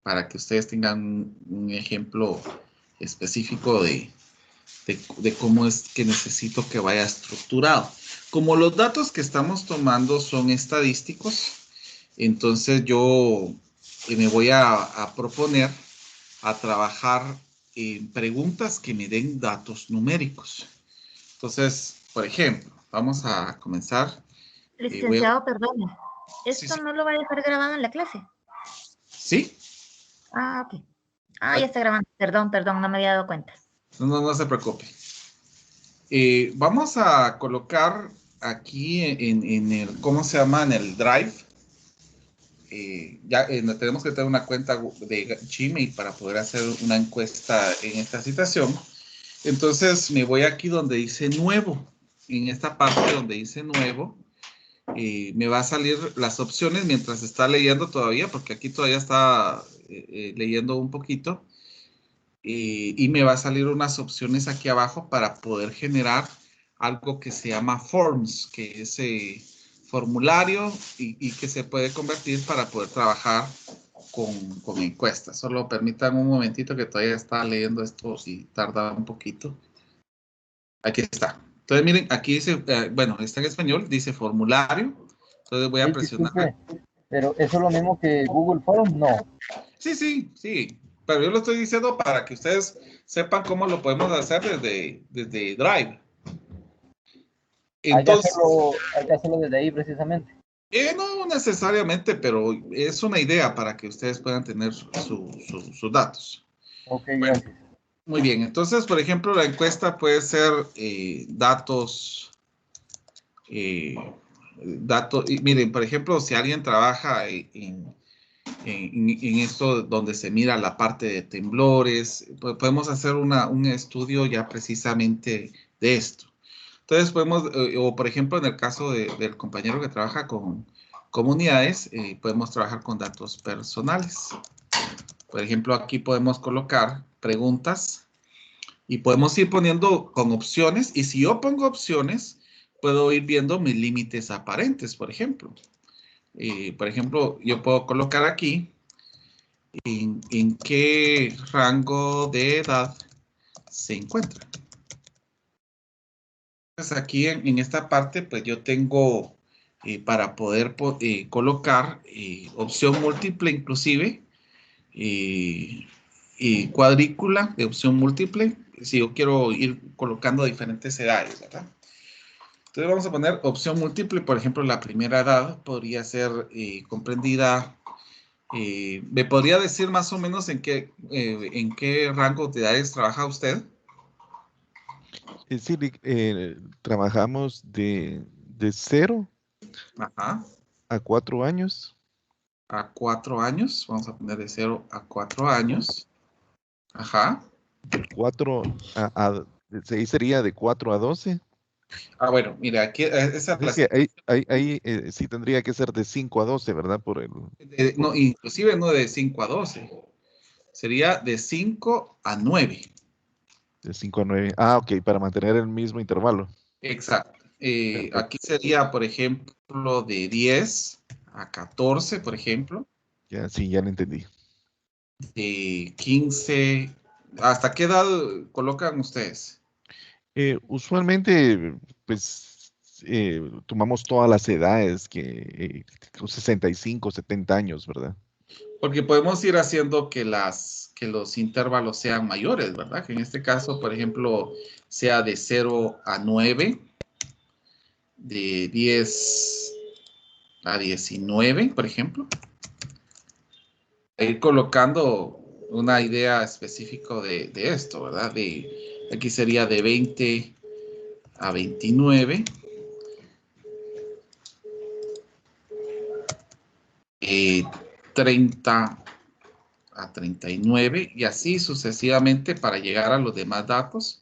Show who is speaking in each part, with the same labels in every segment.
Speaker 1: para que ustedes tengan un ejemplo específico de cómo es que necesito que vaya estructurado. Como los datos que estamos tomando son estadísticos, entonces yo me voy a proponer a trabajar en preguntas que me den datos numéricos. Entonces, por ejemplo, vamos a comenzar.
Speaker 2: Licenciado, perdona.
Speaker 1: Sí,
Speaker 2: ¿Esto
Speaker 1: sí.
Speaker 2: no lo va a dejar grabado en la clase?
Speaker 1: ¿Sí?
Speaker 2: Ah, ok. Ah, ya está grabando. Perdón, no me había dado cuenta.
Speaker 1: No se preocupe. Vamos a colocar aquí en el, ¿cómo se llama? En el Drive. Ya tenemos que tener una cuenta de Gmail para poder hacer una encuesta en esta situación. Entonces me voy aquí donde dice nuevo. En esta parte donde dice nuevo, me va a salir las opciones mientras está leyendo todavía, porque aquí todavía está leyendo un poquito. Y me va a salir unas opciones aquí abajo para poder generar algo que se llama Forms, que es formulario y que se puede convertir para poder trabajar con encuestas. Solo permitan un momentito que todavía está leyendo esto, si tarda un poquito. Aquí está. Entonces, miren, aquí dice, bueno, está en español, dice formulario. Entonces voy a presionar.
Speaker 3: Disculpe, pero ¿eso es lo mismo que Google Forms? No.
Speaker 1: Sí. Pero yo lo estoy diciendo para que ustedes sepan cómo lo podemos hacer desde Drive. Entonces,
Speaker 3: Hay que hacerlo desde ahí precisamente.
Speaker 1: no necesariamente, pero es una idea para que ustedes puedan tener sus datos.
Speaker 3: Ok, gracias.
Speaker 1: Muy bien, entonces, por ejemplo, la encuesta puede ser datos, y miren, por ejemplo, si alguien trabaja en esto donde se mira la parte de temblores, podemos hacer un estudio ya precisamente de esto. Entonces podemos, o por ejemplo en el caso del compañero que trabaja con comunidades, podemos trabajar con datos personales. Por ejemplo, aquí podemos colocar preguntas y podemos ir poniendo con opciones, y si yo pongo opciones, puedo ir viendo mis límites aparentes, por ejemplo. Por ejemplo, yo puedo colocar aquí en qué rango de edad se encuentra. Entonces aquí en esta parte, pues yo tengo para poder colocar opción múltiple inclusive y cuadrícula de opción múltiple, si yo quiero ir colocando diferentes edades, ¿verdad? Entonces vamos a poner opción múltiple, por ejemplo, la primera edad podría ser comprendida. ¿Me podría decir más o menos en qué rango de edades trabaja usted?
Speaker 4: Sí, trabajamos de 0
Speaker 1: Ajá.
Speaker 4: a 4 años.
Speaker 1: A 4 años. Vamos a poner de 0 a 4 años. Ajá.
Speaker 4: De 4 ahí sería de 4 a 12.
Speaker 1: Ah, bueno, mira, aquí esa
Speaker 4: Es que ahí sí tendría que ser de 5 a 12, ¿verdad?
Speaker 1: no, inclusive no de 5 a 12. Sería de 5 a 9.
Speaker 4: De 5 a 9. Ah, ok, para mantener el mismo intervalo.
Speaker 1: Exacto.
Speaker 4: Perfecto.
Speaker 1: Aquí sería, por ejemplo, de 10 a 14, por ejemplo.
Speaker 4: Ya, sí, ya lo entendí.
Speaker 1: De 15. ¿Hasta qué edad colocan ustedes?
Speaker 4: Usualmente, pues, tomamos todas las edades, 65, 70 años, ¿verdad?
Speaker 1: Porque podemos ir haciendo que los intervalos sean mayores, ¿verdad? Que en este caso, por ejemplo, sea de 0 a 9, de 10 a 19, por ejemplo. Ir colocando una idea específica de esto, ¿verdad? Aquí sería de 20 a 29. 30 a 39 y así sucesivamente para llegar a los demás datos.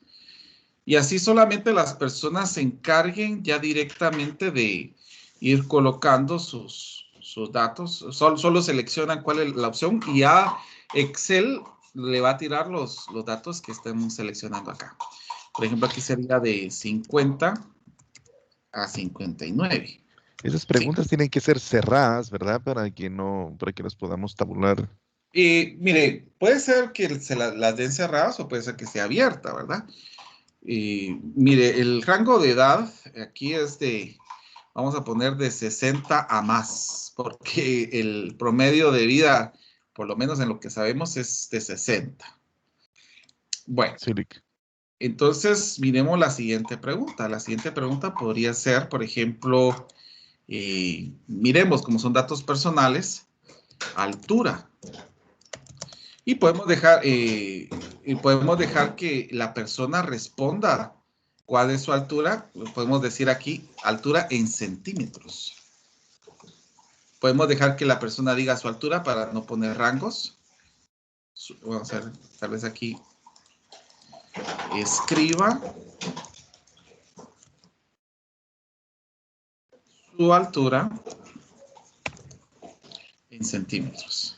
Speaker 1: Y así solamente las personas se encarguen ya directamente de ir colocando sus datos. Solo seleccionan cuál es la opción y a Excel le va a tirar los datos que estemos seleccionando acá. Por ejemplo, aquí sería de 50 a 59.
Speaker 4: Esas preguntas tienen que ser cerradas, ¿verdad? Para que no, para que las podamos tabular.
Speaker 1: Mire, puede ser que las den cerradas o puede ser que sea abierta, ¿verdad? Mire, el rango de edad aquí es vamos a poner de 60 a más, porque el promedio de vida, por lo menos en lo que sabemos, es de 60. Bueno,
Speaker 4: Sí, Lick.
Speaker 1: entonces miremos la siguiente pregunta. La siguiente pregunta podría ser, por ejemplo, miremos como son datos personales, altura. Y podemos dejar que la persona responda cuál es su altura. Podemos decir aquí altura en centímetros. Podemos dejar que la persona diga su altura para no poner rangos. Vamos a ver, tal vez aquí escriba su altura en centímetros.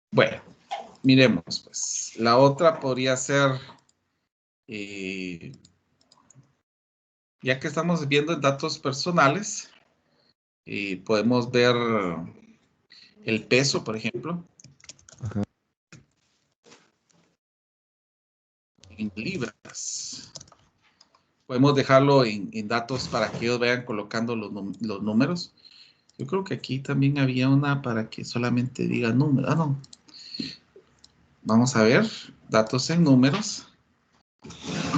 Speaker 1: Bueno, miremos pues. La otra podría ser, ya que estamos viendo en datos personales, podemos ver el peso, por ejemplo,
Speaker 4: Ajá.
Speaker 1: en libras. Podemos dejarlo en datos para que ellos vayan colocando los números. Yo creo que aquí también había una para que solamente diga número. Ah, no. Vamos a ver. Datos en números.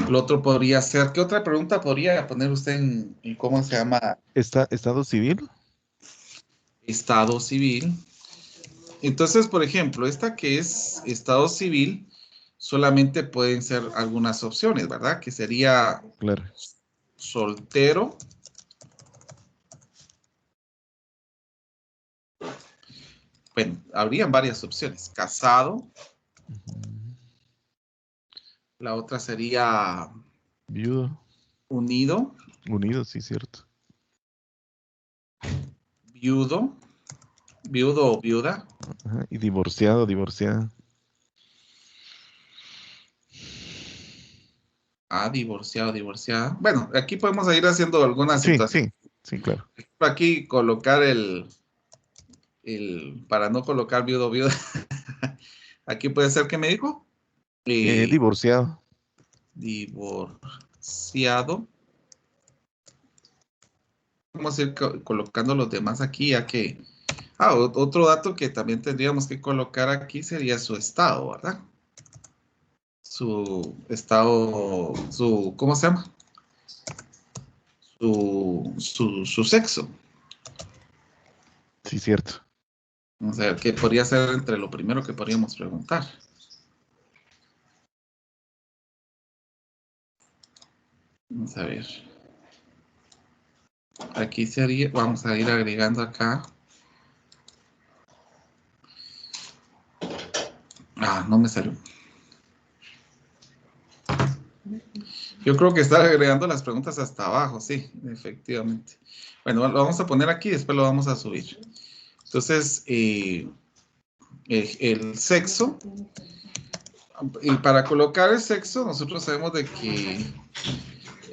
Speaker 1: Lo otro podría ser, ¿qué otra pregunta podría poner usted en cómo se llama?
Speaker 4: ¿Estado civil?
Speaker 1: Estado civil. Entonces, por ejemplo, esta que es estado civil, solamente pueden ser algunas opciones, ¿verdad? Que sería
Speaker 4: Claro.
Speaker 1: soltero. Bueno, habrían varias opciones. Casado.
Speaker 4: Ujú.
Speaker 1: La otra sería
Speaker 4: Viudo.
Speaker 1: unido,
Speaker 4: Unido, sí, cierto.
Speaker 1: viudo, viudo o viuda.
Speaker 4: Ajá. Y divorciado, divorciada.
Speaker 1: Divorciado, divorciada. Bueno, aquí podemos ir haciendo algunas
Speaker 4: Sí,
Speaker 1: situaciones.
Speaker 4: sí, sí, claro.
Speaker 1: Aquí colocar para no colocar viudo, viuda. Aquí puede ser, ¿qué me dijo?
Speaker 4: Divorciado.
Speaker 1: Divorciado. Vamos a ir colocando los demás aquí, ya que... otro dato que también tendríamos que colocar aquí sería su estado, ¿verdad? Su estado, ¿cómo se llama? Su sexo.
Speaker 4: Sí, cierto.
Speaker 1: O sea, que podría ser entre lo primero que podríamos preguntar. Vamos a ver. Aquí sería, vamos a ir agregando acá. No me salió. Yo creo que estar agregando las preguntas hasta abajo, sí, efectivamente. Bueno, lo vamos a poner aquí, después lo vamos a subir. Entonces, el sexo. Y para colocar el sexo, nosotros sabemos de que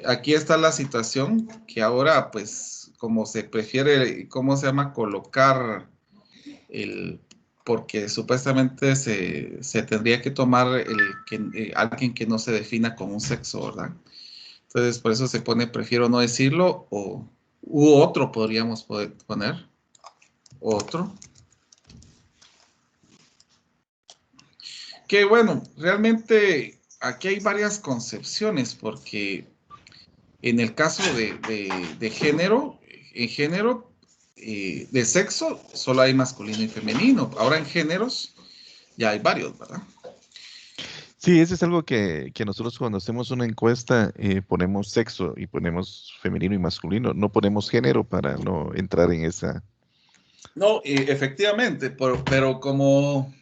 Speaker 1: aquí está la situación, que ahora, pues, como se prefiere, ¿cómo se llama? Colocar porque supuestamente se tendría que tomar alguien que no se defina con un sexo, ¿verdad? Entonces, por eso se pone, prefiero no decirlo, u otro podríamos poner, otro. Que bueno, realmente aquí hay varias concepciones, porque en el caso de género, en género, de sexo, solo hay masculino y femenino. Ahora en géneros ya hay varios, ¿verdad?
Speaker 4: Sí, eso es algo que nosotros cuando hacemos una encuesta ponemos sexo y ponemos femenino y masculino. No ponemos género para no entrar en esa.
Speaker 1: No, efectivamente, pero como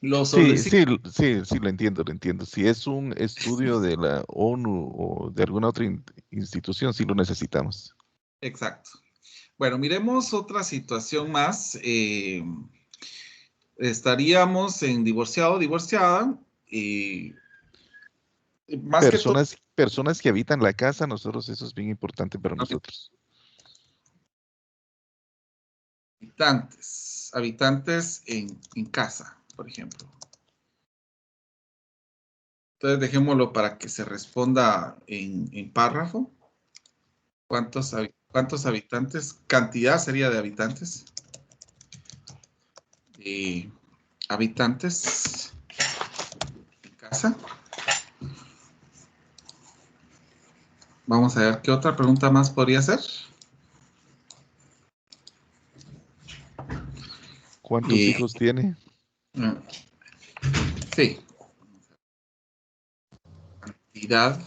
Speaker 1: lo
Speaker 4: Sí,
Speaker 1: solicito.
Speaker 4: sí, sí, sí, lo entiendo, lo entiendo. Si es un estudio de la ONU o de alguna otra institución, sí lo necesitamos.
Speaker 1: Exacto. Bueno, miremos otra situación más. Estaríamos en divorciado, divorciada, y más que todo,
Speaker 4: Personas que habitan la casa, nosotros eso es bien importante para nosotros.
Speaker 1: habitantes. Habitantes en casa, por ejemplo. Entonces dejémoslo para que se responda en párrafo. ¿Cuántos habitantes? Cantidad sería de habitantes. Habitantes en casa. Vamos a ver qué otra pregunta más podría ser.
Speaker 4: ¿Cuántos hijos tiene?
Speaker 1: Sí. Cantidad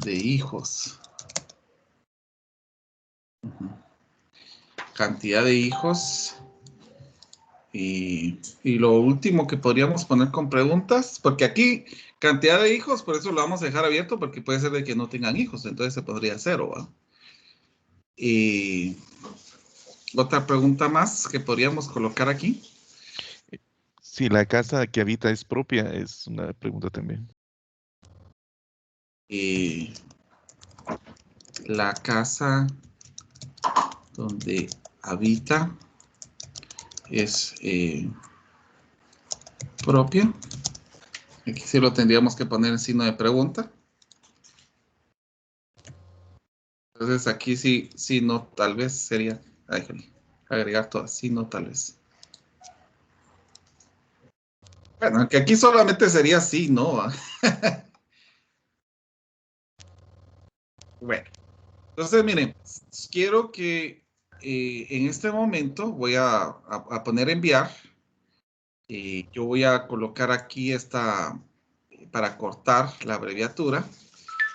Speaker 1: de hijos. Cantidad de hijos. Y lo último que podríamos poner con preguntas, porque aquí cantidad de hijos, por eso lo vamos a dejar abierto, porque puede ser de que no tengan hijos, entonces se podría cero, ¿va? Y otra pregunta más que podríamos colocar aquí.
Speaker 4: Si la casa que habita es propia, es una pregunta también.
Speaker 1: La casa donde habita es propia. Aquí sí lo tendríamos que poner en signo de pregunta. Entonces aquí sí, no, tal vez sería, agregar todas, sí, no, tal vez. Bueno, que aquí solamente sería sí, no. Bueno, entonces miren, quiero que en este momento voy a poner enviar. Yo voy a colocar aquí esta, para cortar la abreviatura,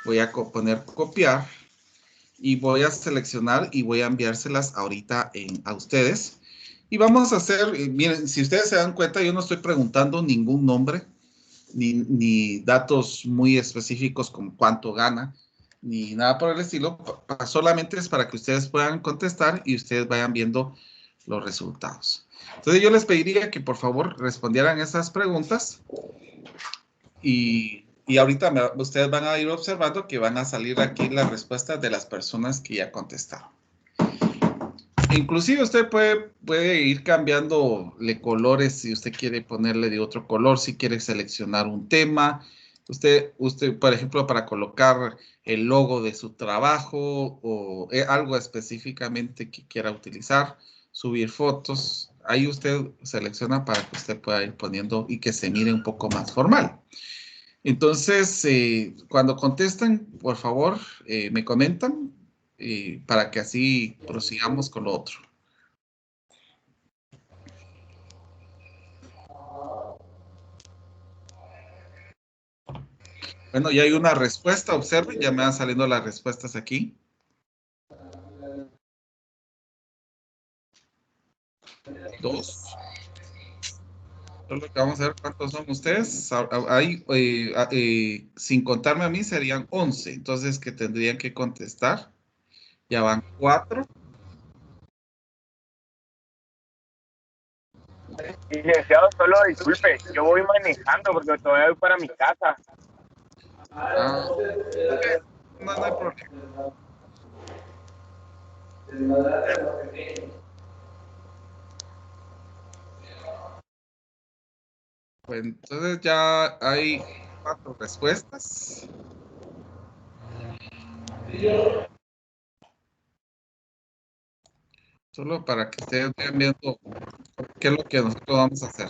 Speaker 1: voy a poner copiar y voy a seleccionar y voy a enviárselas ahorita a ustedes. Y vamos a hacer, miren, si ustedes se dan cuenta, yo no estoy preguntando ningún nombre, ni datos muy específicos como cuánto gana, ni nada por el estilo. Solamente es para que ustedes puedan contestar y ustedes vayan viendo los resultados. Entonces yo les pediría que por favor respondieran esas preguntas y ahorita ustedes van a ir observando que van a salir aquí las respuestas de las personas que ya contestaron. Inclusive usted puede ir cambiándole colores si usted quiere ponerle de otro color, si quiere seleccionar un tema. Usted, por ejemplo, para colocar el logo de su trabajo o algo específicamente que quiera utilizar, subir fotos. Ahí usted selecciona para que usted pueda ir poniendo y que se mire un poco más formal. Entonces, cuando contesten, por favor, me comentan para que así prosigamos con lo otro. Bueno, ya hay una respuesta, observen, ya me van saliendo las respuestas aquí. Dos. Solo que vamos a ver cuántos son ustedes. Ahí, sin contarme a mí, serían 11. Entonces, que tendrían que contestar. Ya van 4.
Speaker 5: Licenciado, solo disculpe, yo voy manejando porque todavía voy para mi casa.
Speaker 1: No hay problema. Pues entonces ya hay 4 respuestas. Solo para que ustedes vayan viendo qué es lo que nosotros vamos a hacer.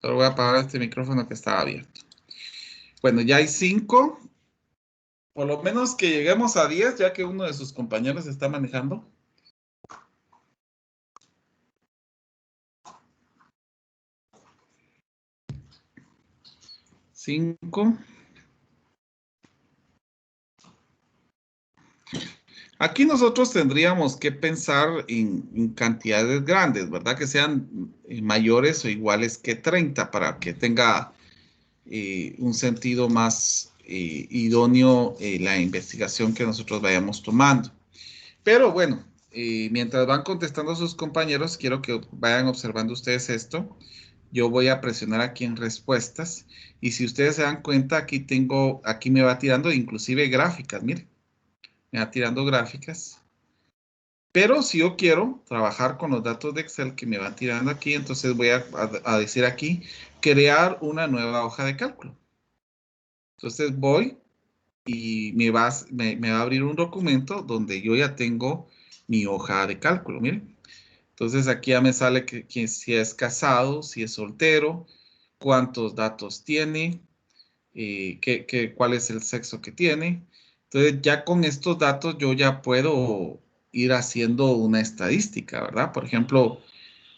Speaker 1: Solo voy a apagar este micrófono que estaba abierto. Bueno, ya hay 5. Por lo menos que lleguemos a 10, ya que uno de sus compañeros está manejando. Cinco. Aquí nosotros tendríamos que pensar en cantidades grandes, ¿verdad? Que sean mayores o iguales que 30 para que tenga un sentido más idóneo la investigación que nosotros vayamos tomando. Pero bueno, mientras van contestando sus compañeros, quiero que vayan observando ustedes esto. Yo voy a presionar aquí en respuestas y si ustedes se dan cuenta, aquí me va tirando inclusive gráficas, miren. Me va tirando gráficas Pero si yo quiero trabajar con los datos de Excel que me van tirando aquí, entonces voy a decir aquí, crear una nueva hoja de cálculo. Entonces voy y me va a abrir un documento donde yo ya tengo mi hoja de cálculo, miren. Entonces aquí ya me sale que si es casado, si es soltero, cuántos datos tiene, cuál es el sexo que tiene. Entonces ya con estos datos yo ya puedo ir haciendo una estadística, ¿verdad? Por ejemplo,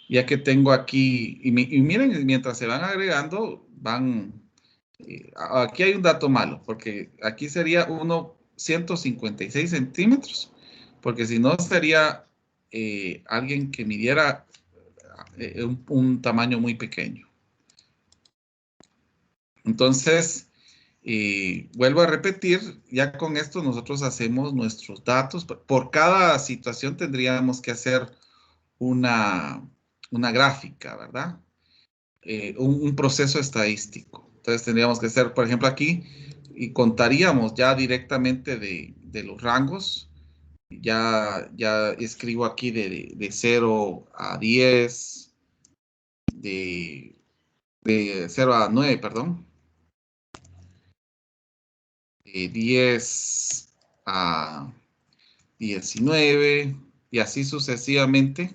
Speaker 1: ya que tengo aquí, y miren, mientras se van agregando, aquí hay un dato malo, porque aquí sería 156 centímetros, porque si no sería alguien que midiera un tamaño muy pequeño. Entonces, vuelvo a repetir, ya con esto nosotros hacemos nuestros datos. Por cada situación tendríamos que hacer una gráfica, ¿verdad? Un proceso estadístico. Entonces tendríamos que hacer, por ejemplo, aquí, y contaríamos ya directamente de los rangos. Ya escribo aquí de 0 a 10, de 0 a 9, perdón. 10 a 19 y así sucesivamente.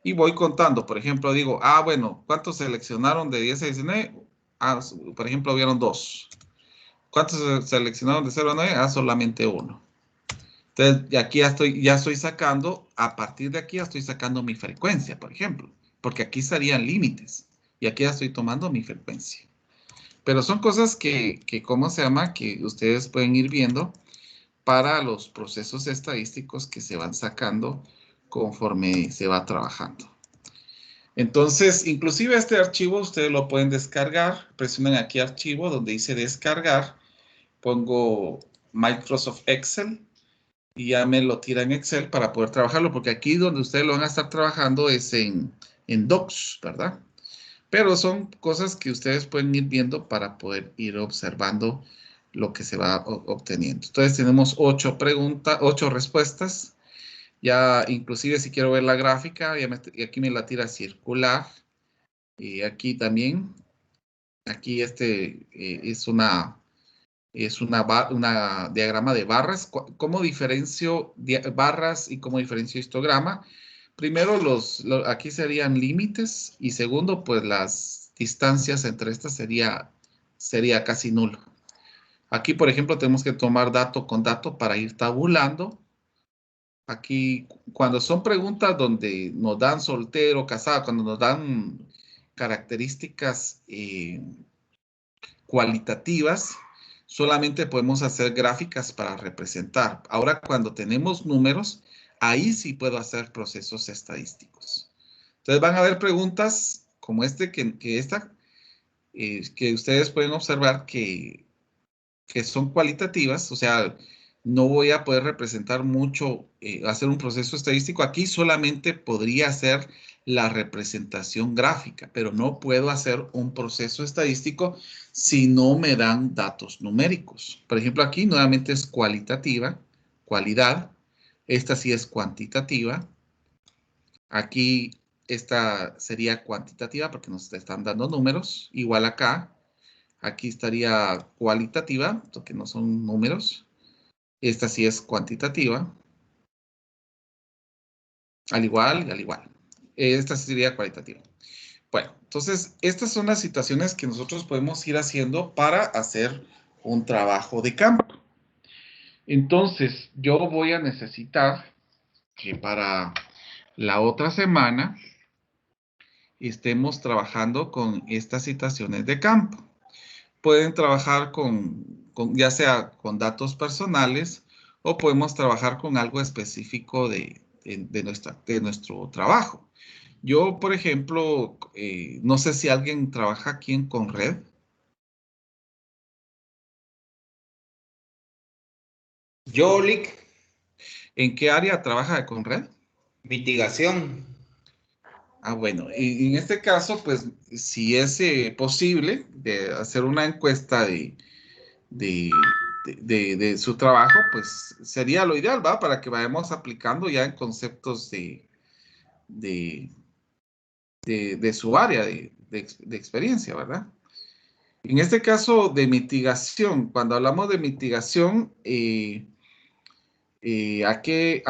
Speaker 1: Y voy contando, por ejemplo, digo, bueno, ¿cuántos seleccionaron de 10 a 19? Por ejemplo, hubieron 2. ¿Cuántos seleccionaron de 0 a 9? Solamente 1. Entonces, aquí ya estoy sacando, a partir de aquí ya estoy sacando mi frecuencia, por ejemplo, porque aquí estarían límites y aquí ya estoy tomando mi frecuencia. Pero son cosas que ¿cómo se llama? Que ustedes pueden ir viendo para los procesos estadísticos que se van sacando conforme se va trabajando. Entonces, inclusive este archivo ustedes lo pueden descargar. Presionen aquí archivo donde dice descargar. Pongo Microsoft Excel y ya me lo tira en Excel para poder trabajarlo, porque aquí donde ustedes lo van a estar trabajando es en Docs, ¿verdad? Pero son cosas que ustedes pueden ir viendo para poder ir observando lo que se va obteniendo. Entonces tenemos 8 respuestas. Ya inclusive si quiero ver la gráfica, y aquí me la tira circular. Y aquí también, aquí es una diagrama de barras. ¿Cómo diferencio barras y cómo diferencio histograma? Primero, aquí serían límites y segundo, pues las distancias entre estas sería casi nulo. Aquí, por ejemplo, tenemos que tomar dato con dato para ir tabulando. Aquí, cuando son preguntas donde nos dan soltero, casado, cuando nos dan características cualitativas, solamente podemos hacer gráficas para representar. Ahora, cuando tenemos números, ahí sí puedo hacer procesos estadísticos. Entonces, van a haber preguntas como que ustedes pueden observar que son cualitativas, o sea, no voy a poder representar mucho, hacer un proceso estadístico. Aquí solamente podría hacer la representación gráfica, pero no puedo hacer un proceso estadístico si no me dan datos numéricos. Por ejemplo, aquí nuevamente es cualitativa, cualidad. Esta sí es cuantitativa. Aquí esta sería cuantitativa porque nos están dando números. Igual acá. Aquí estaría cualitativa, porque no son números. Esta sí es cuantitativa. Al igual, al igual. Esta sí sería cualitativa. Bueno, entonces, estas son las situaciones que nosotros podemos ir haciendo para hacer un trabajo de campo. Entonces, yo voy a necesitar que para la otra semana estemos trabajando con estas situaciones de campo. Pueden trabajar ya sea con datos personales o podemos trabajar con algo específico de nuestro trabajo. Yo, por ejemplo, no sé si alguien trabaja aquí en Conred.
Speaker 6: Yo, Lick,
Speaker 1: ¿En qué área trabaja de Conred?
Speaker 6: mitigación.
Speaker 1: Bueno, y en este caso, pues, si es posible de hacer una encuesta de de su trabajo, pues sería lo ideal, ¿va? Para que vayamos aplicando ya en conceptos de, de su área de experiencia, ¿verdad? En este caso de mitigación, cuando hablamos de mitigación, ¿a qué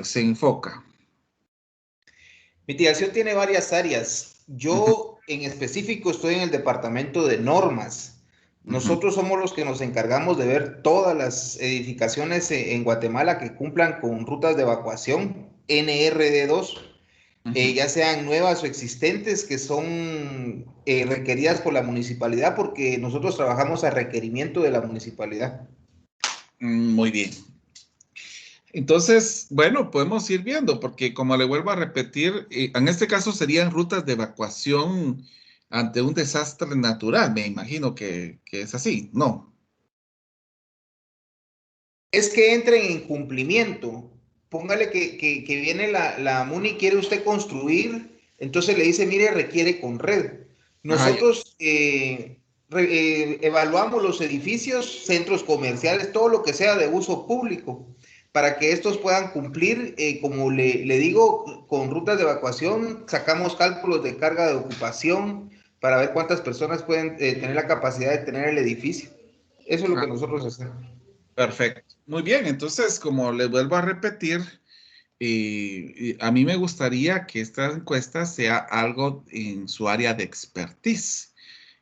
Speaker 1: se enfoca?
Speaker 6: Mitigación tiene varias áreas. Yo en específico estoy en el departamento de normas. Nosotros somos los que nos encargamos de ver todas las edificaciones en Guatemala que cumplan con rutas de evacuación NRD2, ya sean nuevas o existentes, que son requeridas por la municipalidad, porque nosotros trabajamos a requerimiento de la municipalidad.
Speaker 1: Muy bien. Entonces, bueno, podemos ir viendo, porque como le vuelvo a repetir, en este caso serían rutas de evacuación ante un desastre natural. Me imagino que es así, ¿no?
Speaker 6: Es que entren en cumplimiento. Póngale que viene la MUNI, quiere usted construir, entonces le dice, mire, requiere con red.
Speaker 1: Ajá,
Speaker 6: Nosotros evaluamos los edificios, centros comerciales, todo lo que sea de uso público, para que estos puedan cumplir, como le digo, con rutas de evacuación, sacamos cálculos de carga de ocupación para ver cuántas personas pueden tener la capacidad de tener el edificio. Eso es lo que
Speaker 1: ajá.
Speaker 6: nosotros hacemos.
Speaker 1: Perfecto. Muy bien, entonces, como les vuelvo a repetir, a mí me gustaría que esta encuesta sea algo en su área de expertise.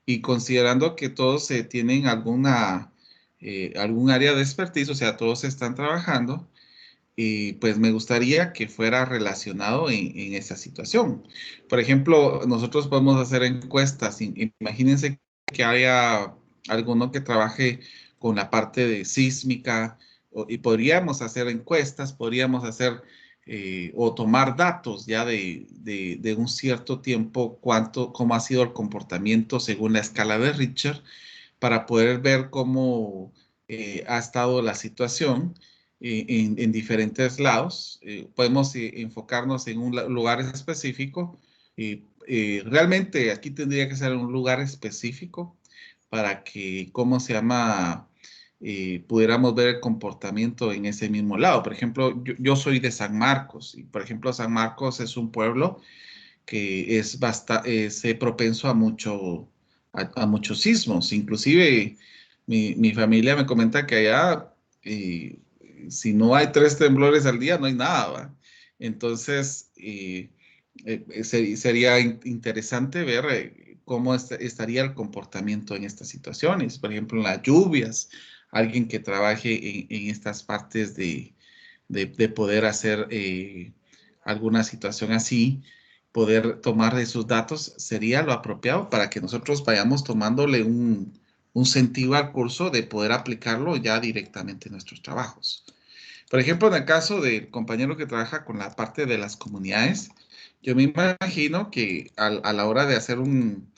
Speaker 1: Y considerando que todos tienen algún área de expertise, o sea, todos están trabajando, pues me gustaría que fuera relacionado en esa situación. Por ejemplo, nosotros podemos hacer encuestas. Imagínense que haya alguno que trabaje con la parte de sísmica y podríamos hacer encuestas, podríamos hacer o tomar datos ya de un cierto tiempo, cómo ha sido el comportamiento según la escala de Richter, para poder ver cómo ha estado la situación en diferentes lados. Podemos enfocarnos en un lugar específico. Realmente aquí tendría que ser un lugar específico para que, ¿cómo se llama? Pudiéramos ver el comportamiento en ese mismo lado. Por ejemplo, yo soy de San Marcos y, por ejemplo, San Marcos es un pueblo que es bastante propenso a muchos sismos. Inclusive mi familia me comenta que allá, si no hay 3 temblores al día, no hay nada, ¿va? Entonces, sería interesante ver cómo estaría el comportamiento en estas situaciones. Por ejemplo, en las lluvias, alguien que trabaje en estas partes de poder hacer alguna situación así, poder tomar esos datos sería lo apropiado para que nosotros vayamos tomándole un sentido al curso de poder aplicarlo ya directamente en nuestros trabajos. Por ejemplo, en el caso del compañero que trabaja con la parte de las comunidades, yo me imagino que a la hora de hacer un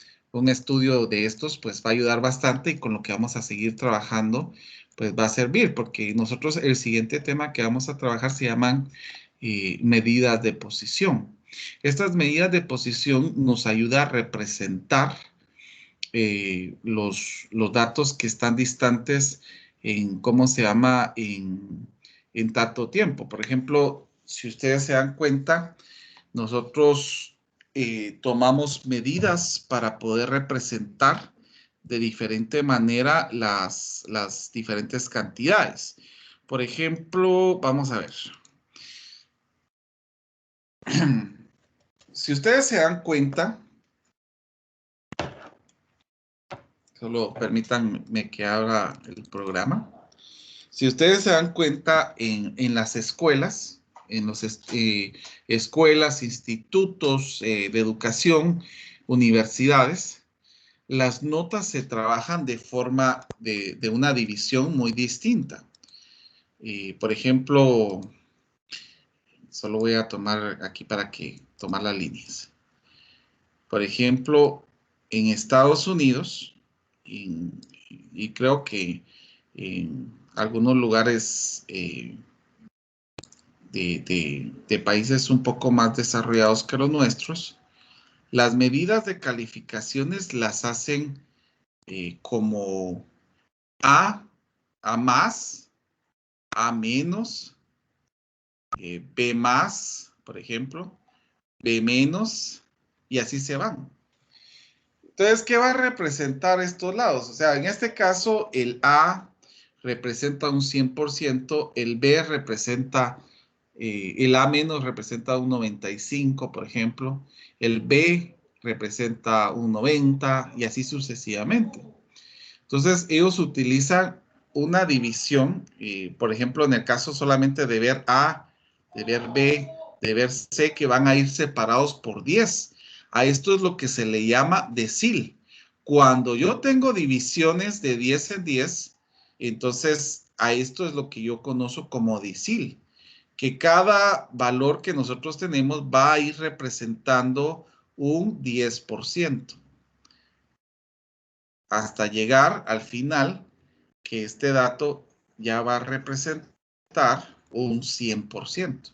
Speaker 1: estudio de estos, pues va a ayudar bastante y con lo que vamos a seguir trabajando, pues va a servir, porque nosotros el siguiente tema que vamos a trabajar se llaman medidas de posición. Estas medidas de posición nos ayuda a representar los datos que están distantes en, ¿cómo se llama? En tanto tiempo. Por ejemplo, si ustedes se dan cuenta, nosotros tomamos medidas para poder representar de diferente manera las diferentes cantidades. Por ejemplo, vamos a ver. Si ustedes se dan cuenta, solo permítanme que abra el programa. Si ustedes se dan cuenta en las escuelas, en las escuelas, institutos de educación, universidades, las notas se trabajan de forma de una división muy distinta. Por ejemplo, solo voy a tomar aquí para que tomar las líneas. Por ejemplo, en Estados Unidos, y creo que en algunos lugares de países un poco más desarrollados que los nuestros, las medidas de calificaciones las hacen como A más, A menos, B más, por ejemplo, B menos, y así se van. Entonces, ¿qué va a representar estos lados? O sea, en este caso, el A representa un 100%, el B representa, el A menos representa un 95, por ejemplo, el B representa un 90 y así sucesivamente. Entonces, ellos utilizan una división, por ejemplo, en el caso solamente de ver A, de ver B, de ver C, que van a ir separados por 10. A esto es lo que se le llama decil. Cuando yo tengo divisiones de 10 en 10, entonces a esto es lo que yo conozco como decil, que cada valor que nosotros tenemos va a ir representando un 10%, hasta llegar al final que este dato ya va a representar un 100%.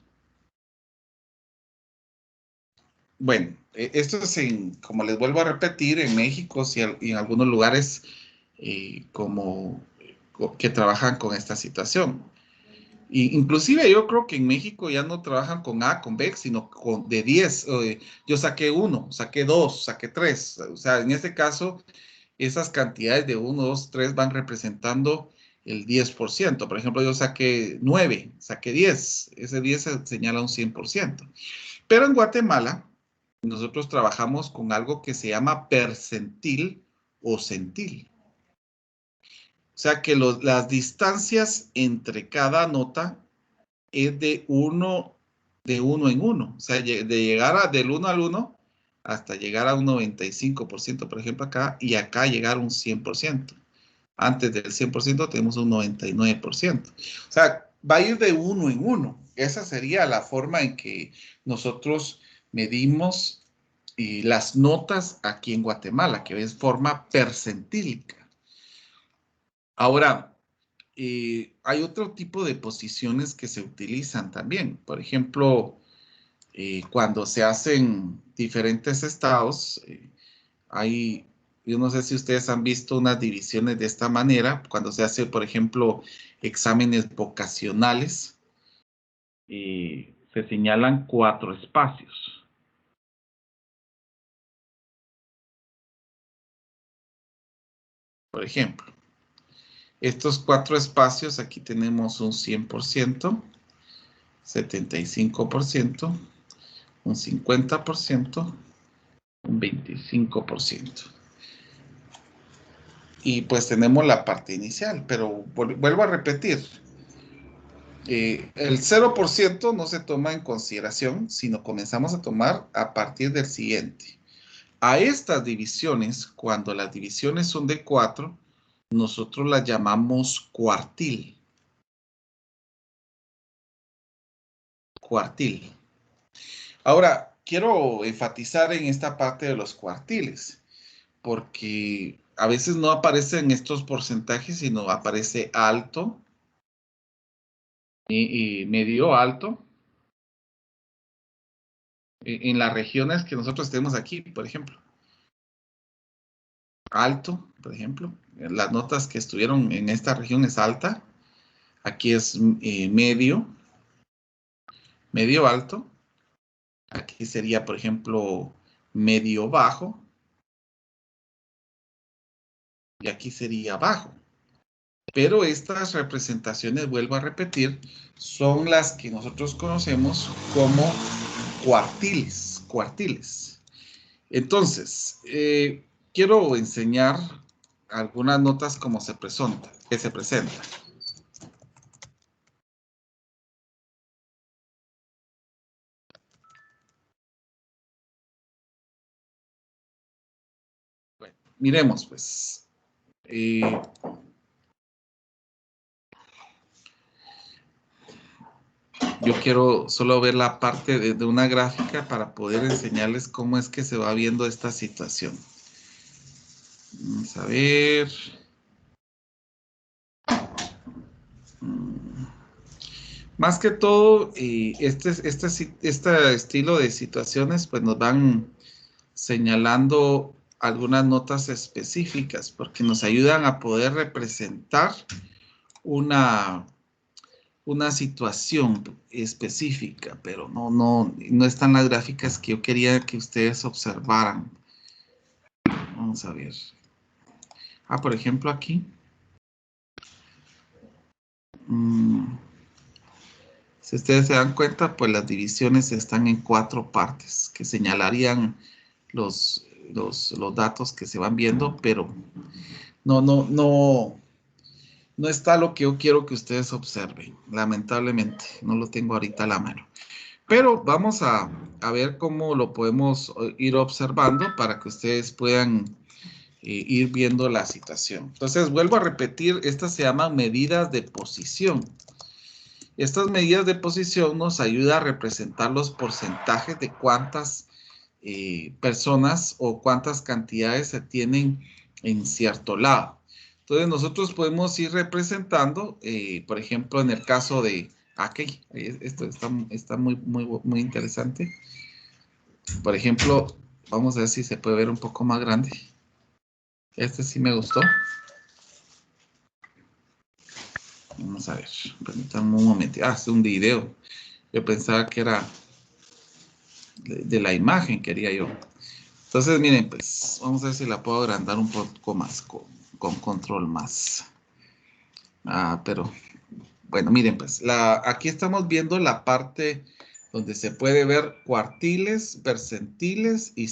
Speaker 1: Bueno, esto es como les vuelvo a repetir, en México y en algunos lugares que trabajan con esta situación. Inclusive yo creo que en México ya no trabajan con A, con B, sino de 10. Yo saqué 1, saqué 2, saqué 3. O sea, en este caso, esas cantidades de 1, 2, 3 van representando el 10%. Por ejemplo, yo saqué 9, saqué 10. Ese 10 se señala un 100%. Pero en Guatemala, nosotros trabajamos con algo que se llama percentil o centil. O sea que las distancias entre cada nota es de uno en uno. O sea, de llegar del 1 al 1 hasta llegar a un 95%, por ejemplo, acá, y acá llegar a un 100%. Antes del 100% tenemos un 99%. O sea, va a ir de uno en uno. Esa sería la forma en que nosotros medimos las notas aquí en Guatemala, que es forma percentílica. Ahora, hay otro tipo de posiciones que se utilizan también. Por ejemplo, cuando se hacen diferentes estados, yo no sé si ustedes han visto unas divisiones de esta manera, cuando se hace, por ejemplo, exámenes vocacionales, se señalan 4 espacios. Por ejemplo, estos 4 espacios, aquí tenemos un 100%, 75%, un 50%, un 25%. Y pues tenemos la parte inicial, pero vuelvo a repetir, el 0% no se toma en consideración, sino comenzamos a tomar a partir del siguiente. A estas divisiones, cuando las divisiones son de 4, nosotros las llamamos cuartil. Cuartil. Ahora, quiero enfatizar en esta parte de los cuartiles, porque a veces no aparecen estos porcentajes, sino aparece alto y medio alto. En las regiones que nosotros tenemos aquí, por ejemplo. Alto, por ejemplo. Las notas que estuvieron en esta región es alta. Aquí es medio. Medio alto. Aquí sería, por ejemplo, medio bajo. Y aquí sería bajo. Pero estas representaciones, vuelvo a repetir, son las que nosotros conocemos como cuartiles. Cuartiles. Entonces, quiero enseñar algunas notas como que se presentan. Bueno, miremos pues. Yo quiero solo ver la parte de una gráfica para poder enseñarles cómo es que se va viendo esta situación. Vamos a ver. Más que todo, este estilo de situaciones pues nos van señalando algunas notas específicas porque nos ayudan a poder representar una situación específica, pero no están las gráficas que yo quería que ustedes observaran. Vamos a ver. Por ejemplo, aquí. Si ustedes se dan cuenta, pues las divisiones están en 4 partes que señalarían los datos que se van viendo, pero no está lo que yo quiero que ustedes observen. Lamentablemente, no lo tengo ahorita a la mano. Pero vamos a ver cómo lo podemos ir observando para que ustedes puedan ir viendo la situación. Entonces, vuelvo a repetir, estas se llaman medidas de posición. Estas medidas de posición nos ayudan a representar los porcentajes de cuántas personas o cuántas cantidades se tienen en cierto lado. Entonces, nosotros podemos ir representando, por ejemplo, en el caso de aquí, esto está muy interesante. Por ejemplo, vamos a ver si se puede ver un poco más grande. Este sí me gustó. Vamos a ver, permítanme un momento. Es un video. Yo pensaba que era de la imagen, quería yo. Entonces, miren, pues, vamos a ver si la puedo agrandar un poco más con control más. Pero, bueno, miren, pues, aquí estamos viendo la parte donde se puede ver cuartiles, percentiles y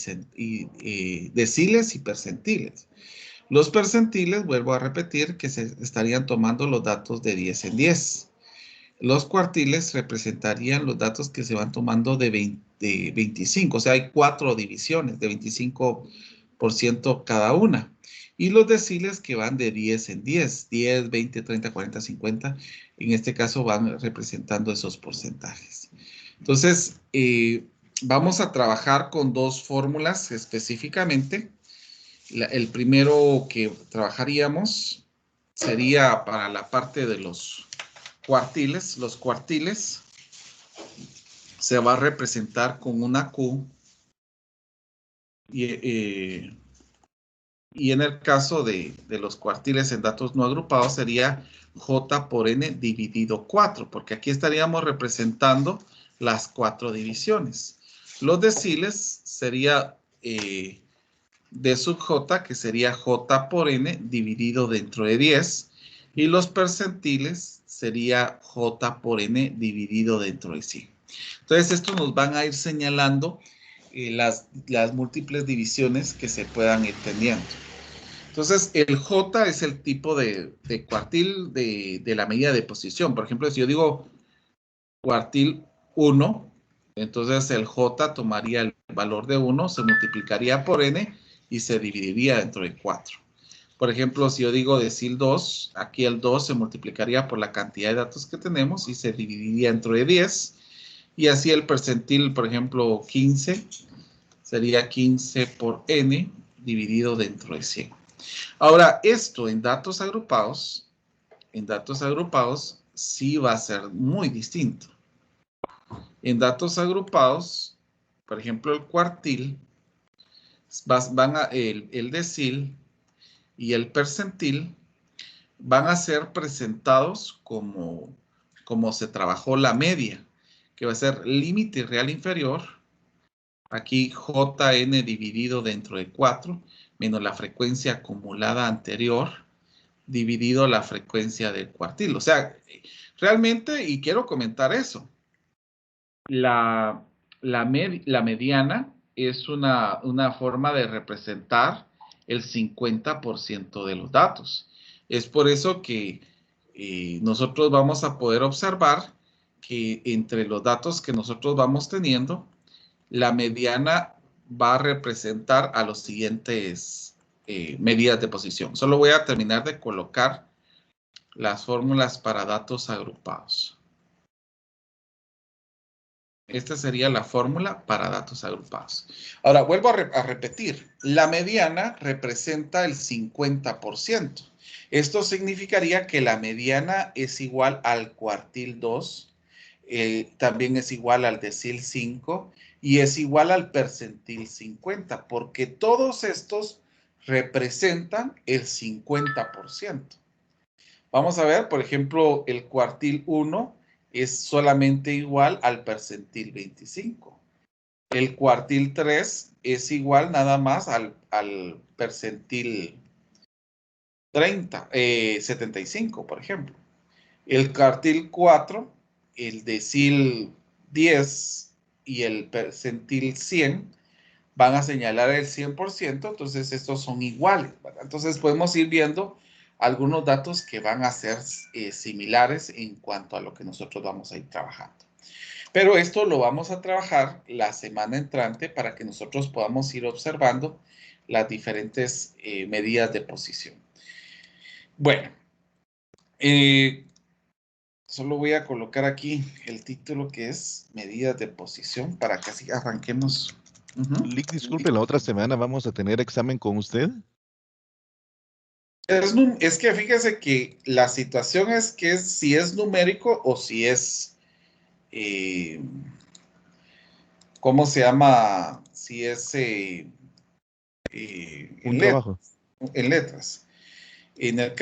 Speaker 1: deciles y percentiles. Los percentiles, vuelvo a repetir, que se estarían tomando los datos de 10 en 10. Los cuartiles representarían los datos que se van tomando de 25. O sea, hay 4 divisiones de 25% cada una. Y los deciles que van de 10 en 10. 10, 20, 30, 40, 50. En este caso van representando esos porcentajes. Entonces, vamos a trabajar con 2 fórmulas específicamente. El primero que trabajaríamos sería para la parte de los cuartiles. Los cuartiles se va a representar con una Q y en el caso de los cuartiles en datos no agrupados sería J por N dividido 4, porque aquí estaríamos representando las 4 divisiones. Los deciles sería D sub J, que sería J por N dividido dentro de 10. Y los percentiles sería J por N dividido dentro de 100. Entonces, estos nos van a ir señalando las múltiples divisiones que se puedan ir teniendo. Entonces, el J es el tipo de cuartil de la medida de posición. Por ejemplo, si yo digo cuartil 1, entonces el J tomaría el valor de 1, se multiplicaría por N y se dividiría dentro de 4. Por ejemplo, si yo digo decil 2, aquí el 2 se multiplicaría por la cantidad de datos que tenemos y se dividiría dentro de 10. Y así el percentil, por ejemplo, 15, sería 15 por N dividido dentro de 100. Ahora, esto en datos agrupados sí va a ser muy distinto. En datos agrupados, por ejemplo, el cuartil, el decil y el percentil van a ser presentados como se trabajó la media, que va a ser límite real inferior, aquí JN dividido dentro de 4, menos la frecuencia acumulada anterior, dividido la frecuencia del cuartil. O sea, realmente, y quiero comentar eso, la mediana es una forma de representar el 50% de los datos. Es por eso que nosotros vamos a poder observar que entre los datos que nosotros vamos teniendo, la mediana va a representar a los siguientes medidas de posición. Solo voy a terminar de colocar las fórmulas para datos agrupados. Esta sería la fórmula para datos agrupados. Ahora, vuelvo a repetir. La mediana representa el 50%. Esto significaría que la mediana es igual al cuartil 2, también es igual al decil 5 y es igual al percentil 50, porque todos estos representan el 50%. Vamos a ver, por ejemplo, el cuartil 1 es solamente igual al percentil 25. El cuartil 3 es igual nada más al percentil 75, por ejemplo. El cuartil 4, el decil 10 y el percentil 100 van a señalar el 100%, entonces estos son iguales, ¿verdad? Entonces podemos ir viendo algunos datos que van a ser similares en cuanto a lo que nosotros vamos a ir trabajando. Pero esto lo vamos a trabajar la semana entrante para que nosotros podamos ir observando las diferentes medidas de posición. Bueno, solo voy a colocar aquí el título que es medidas de posición para que así arranquemos.
Speaker 4: Lick, disculpe, la otra semana vamos a tener examen con usted.
Speaker 1: Es que fíjese que la situación es que si es numérico o si es, ¿cómo se llama? Si es
Speaker 4: Un trabajo.
Speaker 1: en letras. En el